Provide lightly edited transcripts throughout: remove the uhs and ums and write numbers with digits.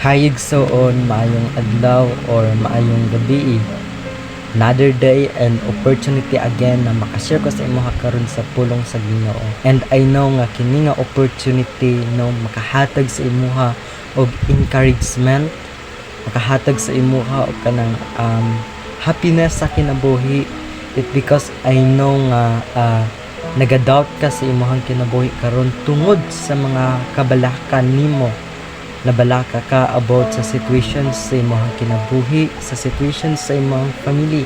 Hayigsoon, maayong adlaw or maayong gabi. Another day and opportunity again na makashare ko sa imuha karon sa pulong sa Ginoo. And I know nga kini nga opportunity no makahatag sa imuha og encouragement, makahatag sa imuha og kanang happiness sa kinabuhi. It because I know nga nagadoubt ka sa imuhang kinabuhi karon tungod sa mga kabalakan nimo. Nabalaka ka about sa situations sa imong kinabuhi, sa situations sa imong family,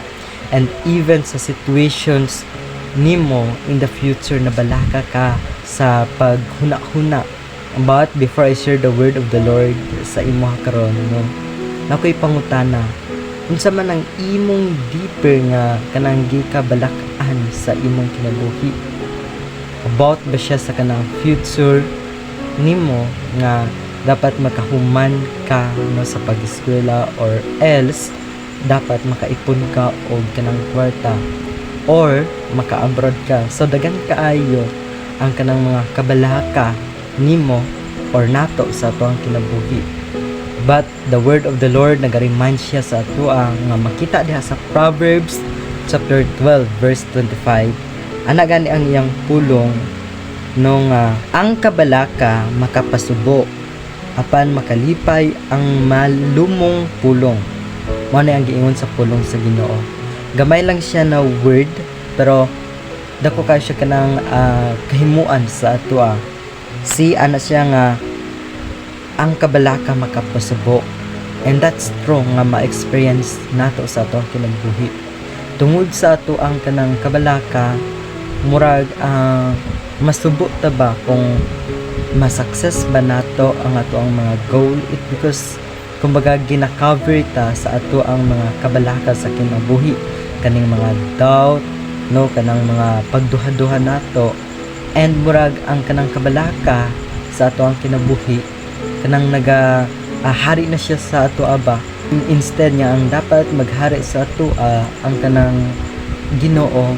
and even sa situations nimo in the future. Nabalaka ka sa paghuna-huna. But before I share the word of the Lord sa imong karon, no, nakoy pangutana, unsa man ang imong deeper nga kanang gikabalakan sa imong kinabuhi? About ba siya sa kanang future nimo nga dapat makahuman ka no sa pag-eskwela, or else dapat makaipon ka og kanang kwarta or maka-abroad ka. So dagan kaayo ang kanang mga kabalaka nimo or nato sa atoang kinabuhi. But the word of the Lord nag-remind siya sa atoa nga makita diha sa Proverbs chapter 12 verse 25. Ana gani ang iyang pulong no nga ang kabalaka makapasubo apan makalipay ang malumong pulong. Mao na ang giingon sa pulong sa Ginoo. Gamay lang siya na word pero dako kay siya kanang kahimuan sa atoa. Si ana siya nga ang kabalaka makapasubo, and that's true nga ma-experience nato sa atong kinabuhi. Tungod sa ato ang kanang kabalaka, murag masubo ta ba kung ma-success ba nato ang ato ang mga goal? It because kumbaga gina-cover ta sa ato ang mga kabalaka sa kinabuhi, kaning mga doubt no, kanang mga pagduha-duha nato, and murag ang kanang kabalaka sa ato ang kinabuhi kanang hari na siya sa ato aba. Instead nga ang dapat maghari sa ato ang kanang Ginoo,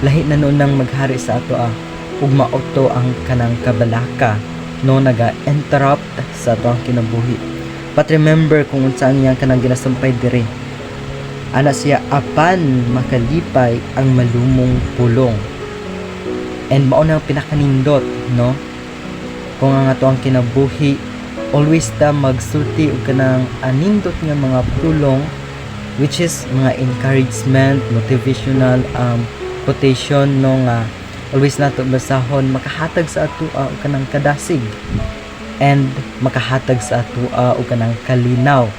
lahi na noon nang maghari sa ato ug maoto ang kanang kabalaka no naga-interrupt sa atong kinabuhi. But remember kung unsaan niya kanang ginasumpay diri. Ana siya apan makalipay ang malumong pulong. And mao na ang pinakanindot no. Kung ang atong kinabuhi always ta magsulti og kanang anindot nga mga pulong, which is mga encouragement, motivational quotation no nga always nato basahon, makahatag sa ato og kanang kadasig and makahatag sa ato og kanang kalinaw.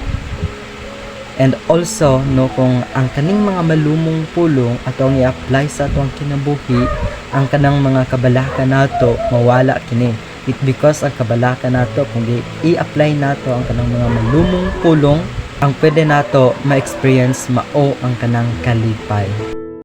And also no, kung ang kaning mga malumong pulong atong i-apply sa atong kinabuhi, ang kanang mga kabalaka nato mawala kini. It because ang kabalaka nato kung i-apply nato ang kanang mga malumong pulong, ang pwede nato ma-experience mao ang kanang kalipay.